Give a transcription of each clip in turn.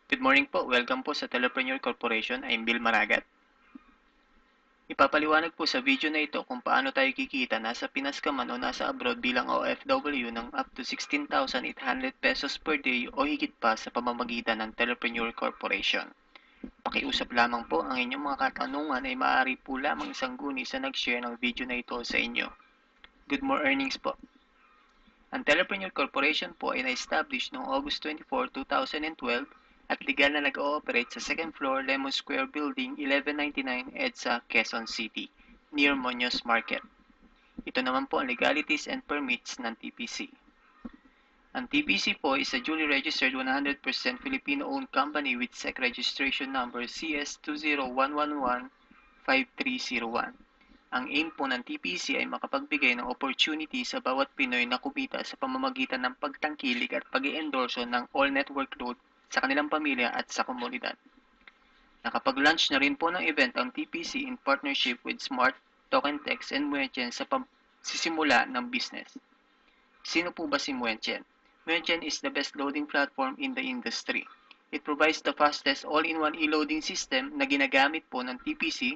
Good morning po. Welcome po sa Telepreneur Corporation. I'm Bill Maragat. Ipapaliwanag po sa video na ito kung paano tayo kikita nasa Pinas ka man o nasa abroad bilang OFW ng up to 16,800 pesos per day o higit pa sa pamamagitan ng Telepreneur Corporation. Pakiusap lamang po ang inyong mga katanungan ay maaari po lamang sangguni sa nag-share ng video na ito sa inyo. Good more earnings po. Ang Telepreneur Corporation po ay na-establish noong August 24, 2012 at legal na nag-ooperate sa second floor Lemon Square Building 1199 EDSA, Quezon City, near Muñoz Market. Ito naman po ang legalities and permits ng TPC. Ang TPC po is a duly registered 100% Filipino-owned company with SEC registration number CS201115301. Ang aim po ng TPC ay makapagbigay ng opportunity sa bawat Pinoy na kumita sa pamamagitan ng pagtangkilik at pag-i-endorso ng all network load sa kanilang pamilya at sa komunidad. Nakapag-launch na rin po ng event ang TPC in partnership with Smart, Tokentex, and Muenchen sa sisimula ng business. Sino po ba si Muenchen? Muenchen is the best loading platform in the industry. It provides the fastest all-in-one e-loading system na ginagamit po ng TPC.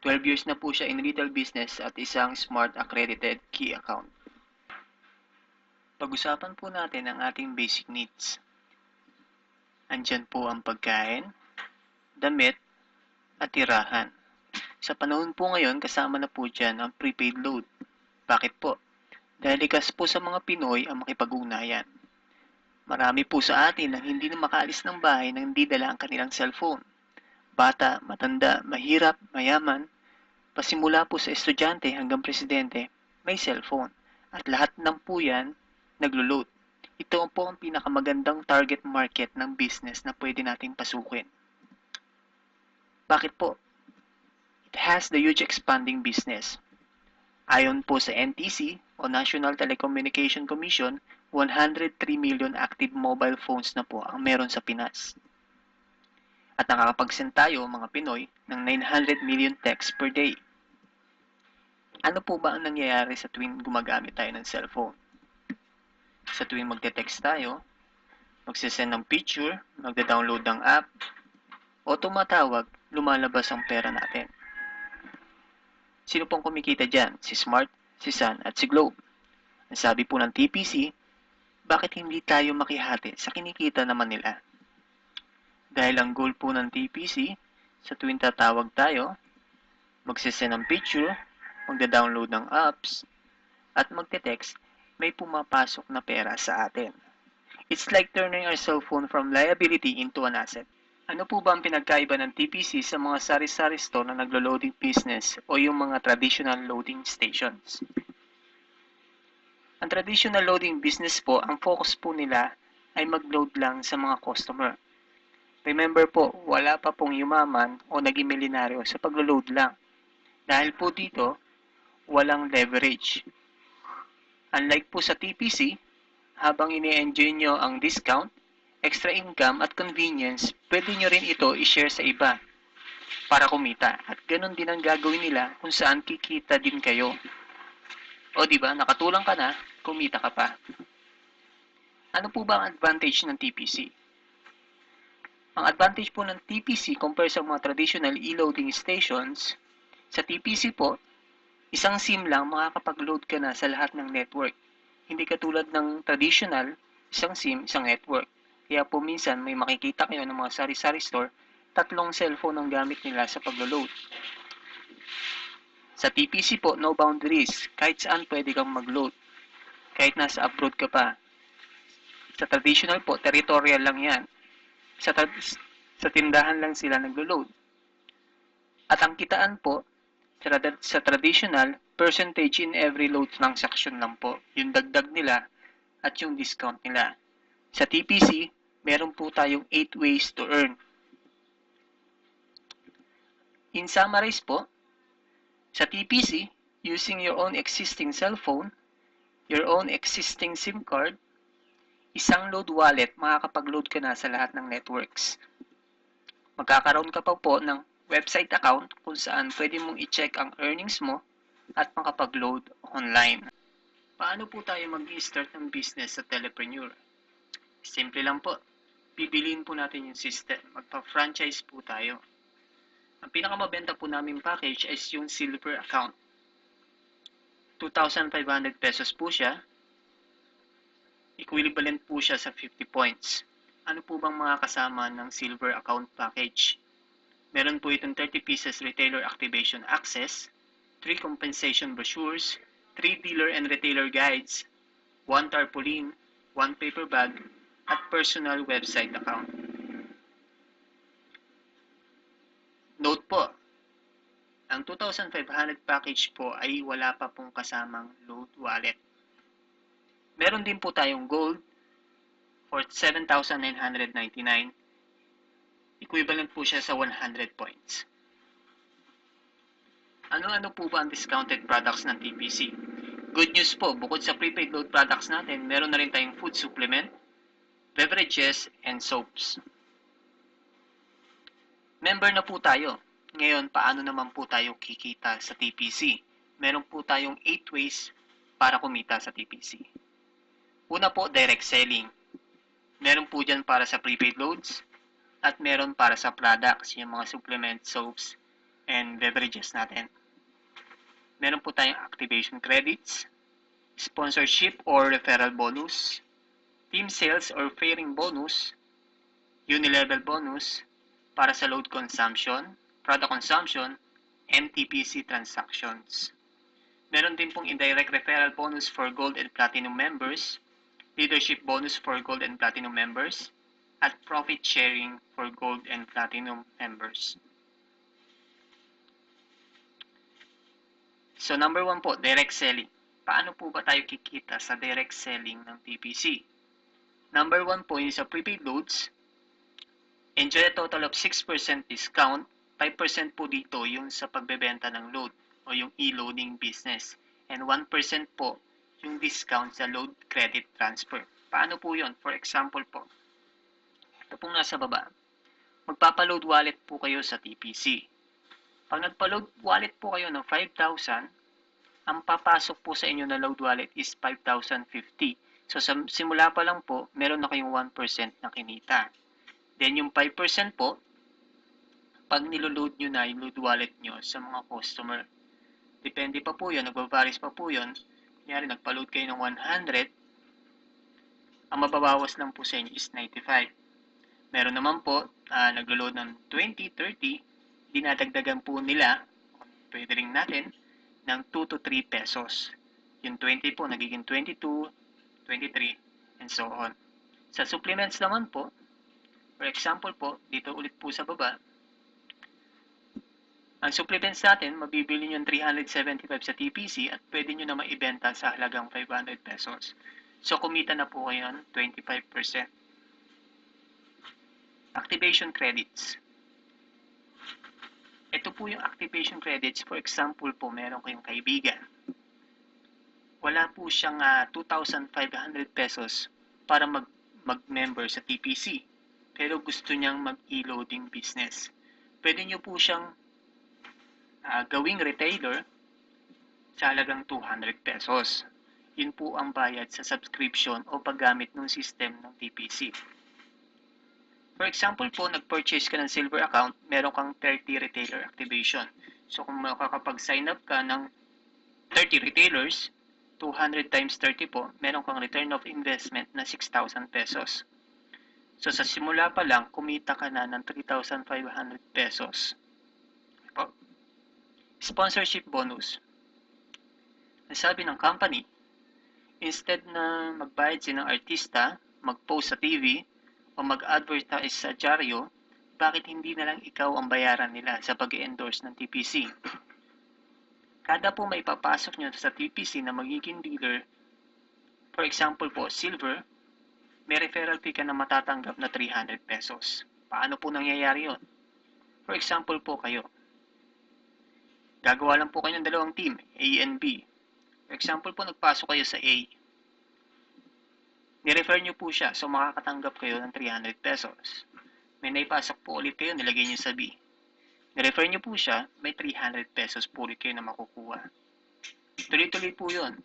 12 years na po siya in retail business at isang smart accredited key account. Pag-usapan po natin ang ating basic needs. Andyan po ang pagkain, damit, at tirahan. Sa panahon po ngayon, kasama na po dyan ang prepaid load. Bakit po? Dahil likas po sa mga Pinoy ang makipag-ugnayan. Marami po sa atin ang hindi na makaalis ng bahay nang hindi dala ang kanilang cellphone. Bata, matanda, mahirap, mayaman, pasimula po sa estudyante hanggang presidente, may cellphone. At lahat ng po yan, naglo-load. Ito po ang pinakamagandang target market ng business na pwede nating pasukin. Bakit po? It has the huge expanding business. Ayon po sa NTC o National Telecommunication Commission, 103 million active mobile phones na po ang meron sa Pinas. At nakakapag-send tayo, mga Pinoy, ng 900 million texts per day. Ano po ba ang nangyayari sa tuwing gumagamit tayo ng cellphone? Sa tuwing magte-text tayo, magsisend ng picture, magda-download ng app, o tumatawag, lumalabas ang pera natin. Sino pong kumikita dyan? Si Smart, si Sun, at si Globe. Ang sabi po ng TPC, bakit hindi tayo makihati sa kinikita naman nila? Dahil ang goal po ng TPC, sa tuwing tatawag tayo, magsisend ng picture, magda-download ng apps, at magte-text, may pumapasok na pera sa atin. It's like turning our cellphone from liability into an asset. Ano po ba ang pinagkaiba ng TPC sa mga sari-sari store na naglo-loading business o yung mga traditional loading stations? Ang traditional loading business po, ang focus po nila ay mag-load lang sa mga customer. Remember po, wala pa pong yumaman o naging milyonaryo sa paglo-load lang. Dahil po dito, walang leverage. Unlike po sa TPC, habang ini-enjoy nyo ang discount, extra income at convenience, pwede nyo rin ito i-share sa iba para kumita. At ganun din ang gagawin nila kung saan kikita din kayo. O diba, nakatulang ka na, kumita ka pa. Ano po ba ang advantage ng TPC? Ang advantage po ng TPC compare sa mga traditional e-loading stations, sa TPC po, isang SIM lang makakapag-load ka na sa lahat ng network. Hindi katulad ng traditional, isang SIM, isang network. Kaya po minsan may makikita kayo ng mga sari-sari store, 3 cellphone ang gamit nila sa paglo-load. Sa TPC po, no boundaries. Kahit saan pwede kang mag-load. Kahit nasa abroad ka pa. Sa traditional po, territorial lang yan. Sa tindahan lang sila naglo-load. At ang kitaan po, sa traditional, percentage in every load transaction lang po. Yung dagdag nila at yung discount nila. Sa TPC, meron po tayong 8 ways to earn. In summarize po, sa TPC, using your own existing cellphone, your own existing SIM card, isang load wallet, makakapag-load ka na sa lahat ng networks. Magkakaroon ka pa po ng website account kung saan pwede mong i-check ang earnings mo at makapag-load online. Paano po tayo mag-start ng business sa Telepreneur? Simple lang po. Bibiliin po natin yung system. Magpa-franchise po tayo. Ang pinakamabenta po namin package is yung silver account. 2,500 pesos po siya. Equivalent po siya sa 50 points. Ano po bang mga kasama ng silver account package? Meron po itong 30 pieces retailer activation access, 3 compensation brochures, 3 dealer and retailer guides, 1 tarpaulin, 1 paper bag, at personal website account. Note po, ang 2,500 package po ay wala pa pong kasamang load wallet. Meron din po tayong gold for 7,999. Equivalent po siya sa 100 points. Ano-ano po ba ang discounted products ng TPC? Good news po, bukod sa prepaid load products natin, meron na rin tayong food supplement, beverages, and soaps. Member na po tayo. Ngayon, paano naman po tayo kikita sa TPC? Meron po tayong 8 ways para kumita sa TPC. Una po, direct selling. Meron po dyan para sa prepaid loads at meron para sa products, yung mga supplement, soaps, and beverages natin. Meron po tayong activation credits, sponsorship or referral bonus, team sales or fairing bonus, unilevel bonus, para sa load consumption, product consumption, and TPC transactions. Meron din pong indirect referral bonus for Gold and Platinum members, leadership bonus for Gold and Platinum members, at profit sharing for Gold and Platinum members. So number 1 po, direct selling. Paano po ba tayo kikita sa direct selling ng TPC? Number 1 po yung sa prepaid loads. Enjoy a total of 6% discount. 5% po dito yung sa pagbebenta ng load o yung e-loading business. And 1% po yung discount sa load credit transfer. Paano po yun? For example po, ito pong nasa baba. Magpapaload wallet po kayo sa TPC. Pag nagpa-load wallet po kayo ng 5,000, ang papasok po sa inyo na load wallet is 5,050. So sa simula pa lang po, meron na kayong 1% na kinita. Then yung 5% po, pag niloload nyo na yung load wallet nyo sa mga customer, depende pa po yun, nagbabaris pa po yun. Kunyari, nagpa-load kayo ng 100, ang mababawas lang po sa inyo is 95. Meron naman po, naglo-load ng 20, 30, dinadagdagan po nila, pwede rin natin, ng 2 to 3 pesos. Yung 20 po, nagiging 22, 23, and so on. Sa supplements naman po, for example po, dito ulit po sa baba, ang supplements natin, mabibili nyo 375 sa TPC at pwede nyo na maibenta sa halagang 500 pesos. So, kumita na po kayo ng 25%. Activation credits. Ito po yung activation credits. For example po, meron kayong kaibigan. Wala po siyang 2,500 pesos para mag-member sa TPC. Pero gusto niyang mag-e-loading business. Pwede niyo po siyang gawing retailer sa halagang 200 pesos. Yun po ang bayad sa subscription o paggamit ng system ng TPC. For example po, nag-purchase ka ng silver account, meron kang 30 retailer activation. So kung makakapag-sign up ka ng 30 retailers, 200 times 30 po, meron kang return of investment na 6,000 pesos. So sa simula pa lang, kumita ka na ng 3,500 pesos. Po. Sponsorship bonus. Ang sabi ng company, instead na magbayad sila ng artista, mag-post sa TV, o mag-advertise sa dyaryo, bakit hindi na lang ikaw ang bayaran nila sa pag-endorse ng TPC? Kada po may papasok nyo sa TPC na magiging dealer, for example po, silver, may referral fee ka na matatanggap na 300 pesos. Paano po nangyayari yon? For example po kayo, gagawa lang po kayo ng dalawang team, A and B. For example po, nagpasok kayo sa A. Ni-refer nyo po siya, so makakatanggap kayo ng 300 pesos. May naipasok po ulit kayo, nilagay nyo sa B. Ni-refer nyo po siya, may 300 pesos po ulit kayo na makukuha. Tuloy-tuloy po yun.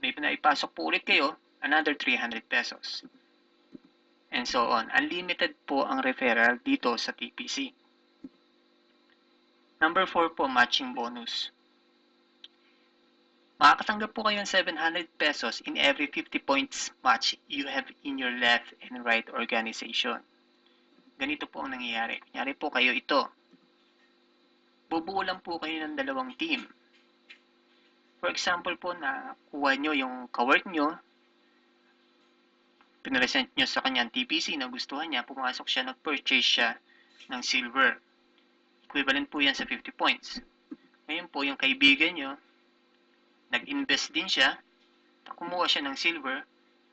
May naipasok po ulit kayo, another 300 pesos. and so on. Unlimited po ang referral dito sa TPC. Number 4 po, matching bonus. Makakatanggap po kayo ng 700 pesos in every 50 points match you have in your left and right organization. Ganito po ang nangyayari. Kunyari po kayo ito. Bubuo lang po kayo ng dalawang team. For example po, na kuha nyo yung kawork nyo, pinresent nyo sa kanyang TPC na gustuhan niya, pumasok siya, nag-purchase siya ng silver. Equivalent po yan sa 50 points. Ngayon po, yung kaibigan nyo, nag-invest din siya, kumuha siya ng silver,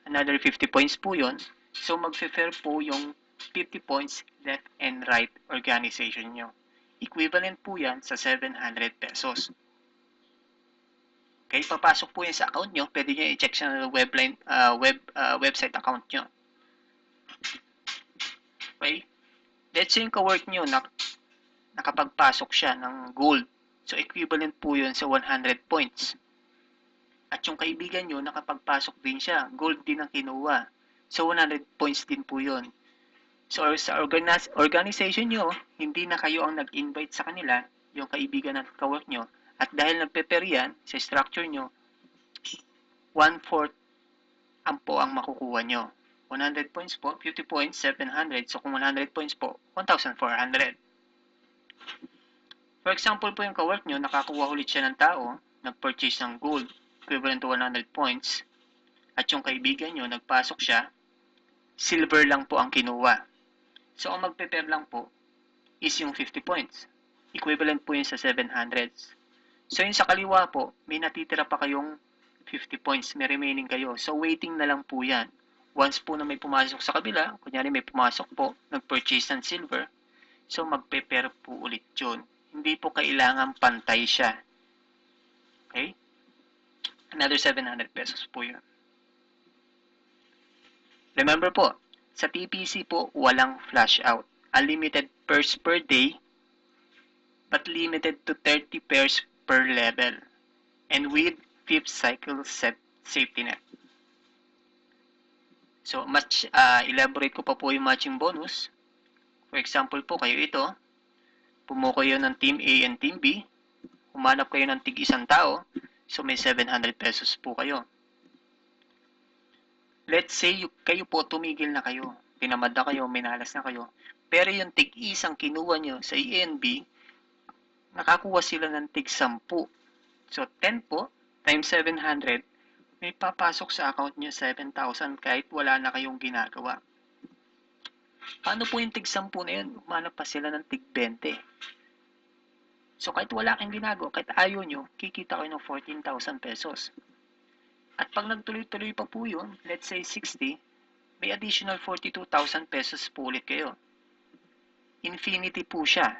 another 50 points po yun. So, mag-fair po yung 50 points left and right organization nyo. Equivalent po yan sa 700 pesos. Okay, papasok po yan sa account nyo. Pwede nyo i-check sa website account nyo. Okay? Let's say yung kawork nyo na nakapagpasok siya ng gold. So, equivalent po yun sa 100 points. At yung kaibigan nyo, nakapagpasok din siya. Gold din ang kinuha. So, 100 points din po yun. So, sa organization nyo, hindi na kayo ang nag-invite sa kanila, yung kaibigan at kawork nyo. At dahil nagpe-pair yan sa structure nyo, 1/4 ang po ang makukuha nyo. 100 points po, 50 points, 700. So, kung 100 points po, 1,400. For example po yung kawork nyo, nakakuha ulit siya ng tao, nag-purchase ng gold, equivalent to 100 points. At yung kaibigan nyo, nagpasok siya, silver lang po ang kinuha. So, ang magpe-pair lang po is yung 50 points. Equivalent po yun sa 700s. So, yun sa kaliwa po, may natitira pa kayong 50 points. May remaining kayo. So, waiting na lang po yan. Once po na may pumasok sa kabila, kunyari may pumasok po, nag-purchase ng silver, so magpe-pair po ulit yun. Hindi po kailangan pantay siya. Okay? Another 700 pesos po yun. Remember po, sa TPC po, walang flash out. Unlimited pairs per day, but limited to 30 pairs per level. And with 5th cycle safety net. So, elaborate ko pa po yung matching bonus. For example po, kayo ito, pumuo kayo ng Team A and Team B, humanap kayo ng tig-isang tao, so may 700 pesos po kayo. Let's say, kayo po, tumigil na kayo. Tinamad na kayo, minalas na kayo. Pero yung tig-isang kinuha nyo sa A and B, nakakuha sila ng tig-10. So, 10 po, times 700, may papasok sa account nyo 7,000 kahit wala na kayong ginagawa. Paano po yung tig-10 na yun? Umanap pa sila ng tig-20. So, kahit wala kang ginagawa, kahit ayaw nyo, kikita kayo ng 14,000 pesos. At pag nagtuloy-tuloy pa po yun, let's say 60, may additional 42,000 pesos po ulit kayo. Infinity po siya.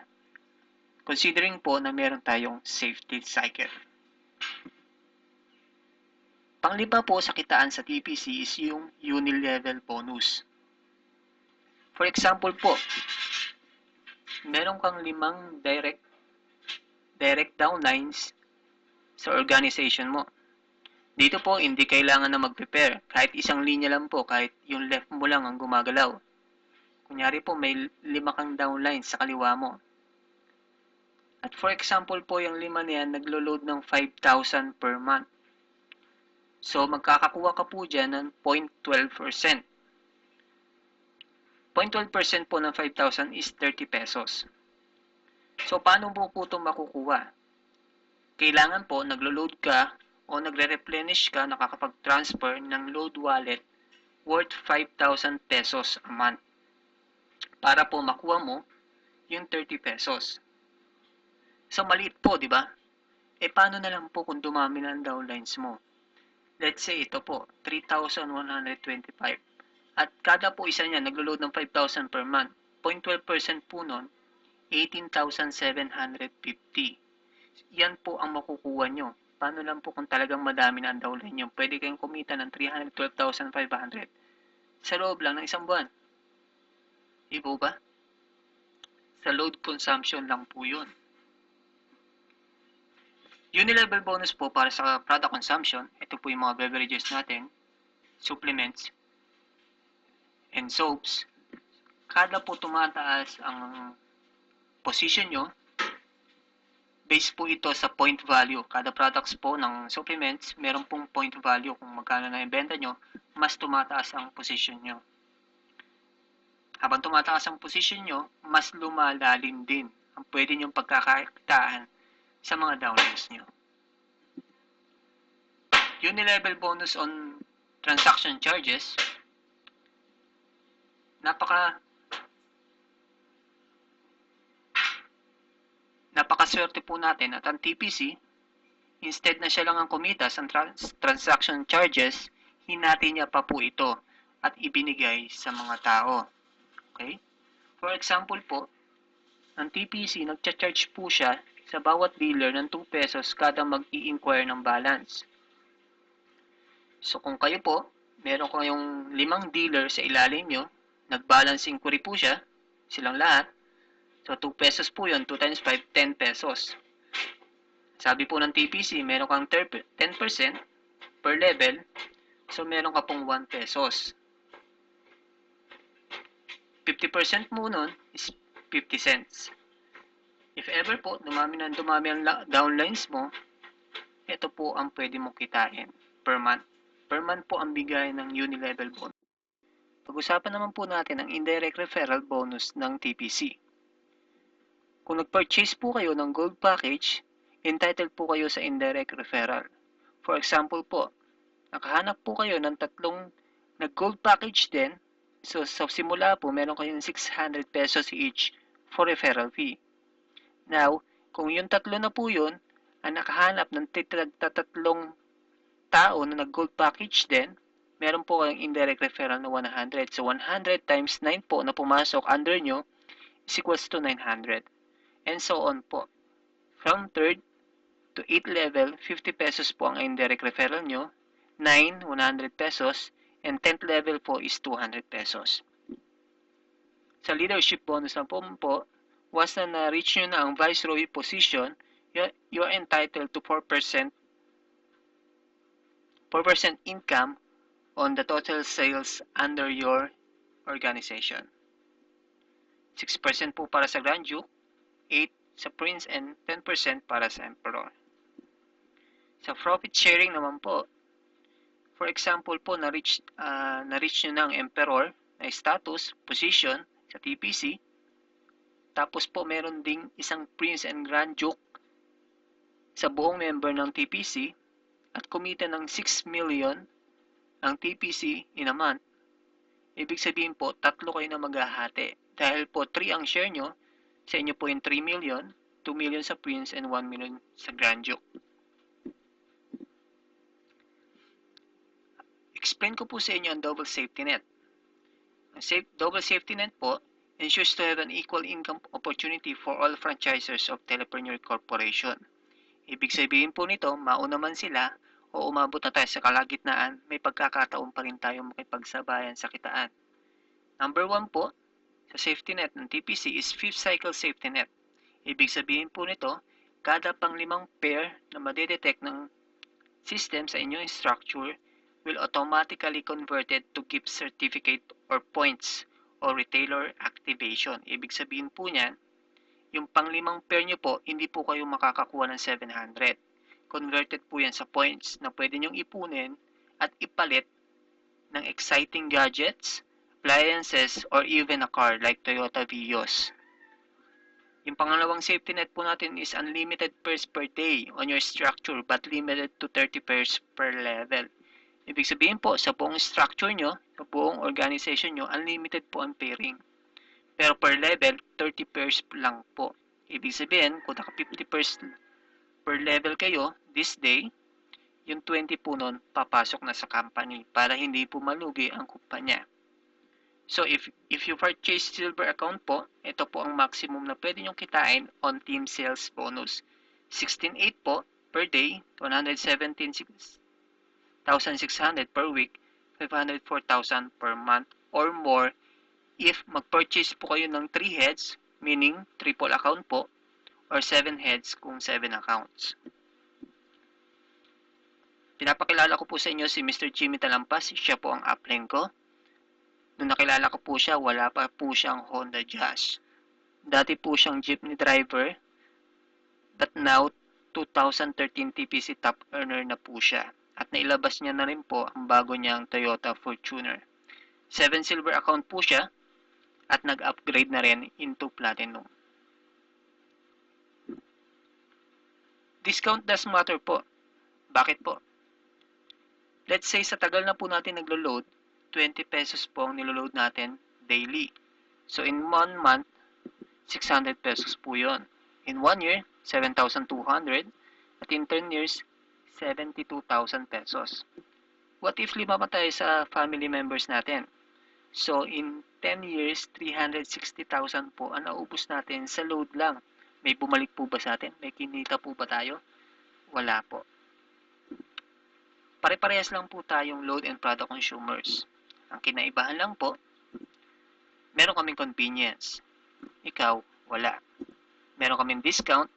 Considering po na meron tayong safety cycle. Panglima po sa kitaan sa TPC is yung uni-level bonus. For example po, meron kang 5 direct downlines sa organization mo. Dito po, hindi kailangan na mag-prepare. Kahit isang linya lang po, kahit yung left mo lang ang gumagalaw. Kunyari po, may 5 kang downlines sa kaliwa mo. At for example po, yung 5 na yan, naglo-load ng 5,000 per month. So, magkakakuha ka po dyan ng 0.12%. 0.12% po ng 5,000 is 30 pesos. So, paano mo po ito makukuha? Kailangan po, naglo-load ka o nagre-replenish ka, nakakapag-transfer ng load wallet worth 5,000 pesos a month para po makuha mo yung 30 pesos. So, maliit po, di ba? E, paano na lang po kung dumami na ang downlines mo? Let's say, ito po, 3,125. At kada po isa niya, naglo-load ng 5,000 per month. 0.12% po nun, 18,750. Yan po ang makukuha nyo. Paano lang po kung talagang madami na ang downline nyo? Pwede kayong kumita ng 312,500 sa loob lang ng isang buwan. Ibo ba? Sa load consumption lang po yun. Uni-level bonus po para sa product consumption. Ito po yung mga beverages natin, supplements, and soaps, kada po tumataas ang position nyo, based po ito sa point value. Kada products po ng supplements, meron pong point value kung magkano na ibenta nyo, mas tumataas ang position nyo. Habang tumataas ang position nyo, mas lumalalim din ang pwede nyong pagkakakitaan sa mga downlines nyo. Unilevel bonus on transaction charges, napakaswerte po natin at ang TPC, instead na siya lang ang kumita sa transaction charges, hinati niya pa po ito at ibinigay sa mga tao. Okay? For example po, ang TPC, nagcha-charge po siya sa bawat dealer ng 2 pesos kada mag-i-inquire ng balance. So kung kayo po, meron kayong 5 dealer sa ilalim nyo, nag-balance inquiry po siya, silang lahat. So 2 pesos po yun, 2 times 5, 10 pesos. Sabi po ng TPC, meron kang 10% per level, so meron ka pong 1 pesos. 50% mo nun is 50 cents. If ever po, dumami ang downlines mo, ito po ang pwede mong kitain per month. Per month po ang bigay ng Unilevel bonus. Pag-usapan naman po natin ang indirect referral bonus ng TPC. Kung nag-purchase po kayo ng gold package, entitled po kayo sa indirect referral. For example po, nakahanap po kayo ng 3 nag-gold package din, so sa simula po, meron kayong 600 pesos each for referral fee. Now, kung yung 3 na po yun, ang nakahanap ng 3 tao na nag-gold package din, meron po kayong indirect referral na 100. So, 100 times 9 po na pumasok under nyo is equals to 900. And so on po. From 3rd to 8th level, 50 pesos po ang indirect referral nyo, 9, 100 pesos, and 10th level po is 200 pesos. Sa leadership bonus na po, once na na-reach nyo na ang viceroy position, you are entitled to 4% income on the total sales under your organization. 6% po para sa Grand Duke, 8% sa Prince, and 10% para sa Emperor. Sa profit sharing naman po, for example po, na-reach nyo na ang Emperor na status, position sa TPC, tapos po meron ding isang Prince and Grand Duke sa buong member ng TPC at kumita ng 6 million ang TPC in a month. Ibig sabihin po, 3 kayo na maghahati. Dahil po 3 ang share nyo, sa inyo po yung 3 million, 2 million sa Prince, and 1 million sa Grand Duke. Explain ko po sa inyo ang double safety net. Ang double safety net po ensures to have an equal income opportunity for all franchisers of Telepreneur Corporation. Ibig sabihin po nito, mauna man sila o umabot na tayo sa kalagitnaan, may pagkakataon pa rin tayong makipagsabayan sa kitaan. Number 1 po, sa safety net ng TPC is 5th cycle safety net. Ibig sabihin po nito, kada pang 5 pair na madedetect ng system sa inyong structure will automatically converted to gift certificate or points or retailer activation. Ibig sabihin po niyan, yung pang 5 pair nyo po, hindi po kayo makakakuha ng 700. Converted po yan sa points na pwede nyong ipunin at ipalit ng exciting gadgets, appliances, or even a car like Toyota Vios. Yung pangalawang safety net po natin is unlimited pairs per day on your structure but limited to 30 pairs per level. Ibig sabihin po, sa buong structure nyo, sa buong organization nyo, unlimited po ang pairing. Pero per level, 30 pairs lang po. Ibig sabihin, kung naka 50 pairs per level kayo this day, yung 20 po nun papasok na sa company para hindi po malugi ang kumpanya. So if you purchase silver account po, ito po ang maximum na pwede nyong kitain on team sales bonus. 16.8 po per day, 117,600 per week, 504,000 per month or more if mag-purchase po kayo ng 3 heads, meaning triple account po, or 7 heads kung 7 accounts. Pinapakilala ko po sa inyo si Mr. Jimmy Talampas, siya po ang upline ko. Nung nakilala ko po siya, wala pa po siyang Honda Jazz. Dati po siyang jeepney driver, but now 2013 TPC top earner na po siya. At nailabas niya na rin po ang bago niyang Toyota Fortuner. 7 silver account po siya at nag-upgrade na rin into platinum. Discount does matter po. Bakit po? Let's say sa tagal na po natin naglo-load, 20 pesos po ang niloload natin daily. So in 1 month, 600 pesos po yon. In 1 year, 7,200. At in 10 years, 72,000 pesos. What if lima pa tayo sa family members natin? So in 10 years, 360,000 po ang naubos natin sa load lang. May bumalik po ba sa atin? May kinita po ba tayo? Wala po. Pare-parehas lang po tayong load and product consumers. Ang kinaibahan lang po, meron kaming convenience. Ikaw, wala. Meron kaming discount,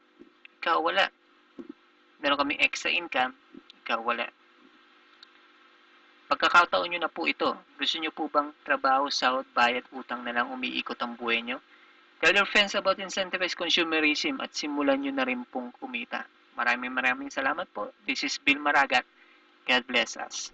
ikaw wala. Meron kaming extra income, ikaw wala. Pagkakataon nyo na po ito, gusto nyo po bang trabaho, sahod, bayad, utang na lang umiikot ang buhay nyo? Tell your friends about incentivized consumerism at simulan nyo na rin pong kumita. Maraming salamat po. This is Bill Maragat. God bless us.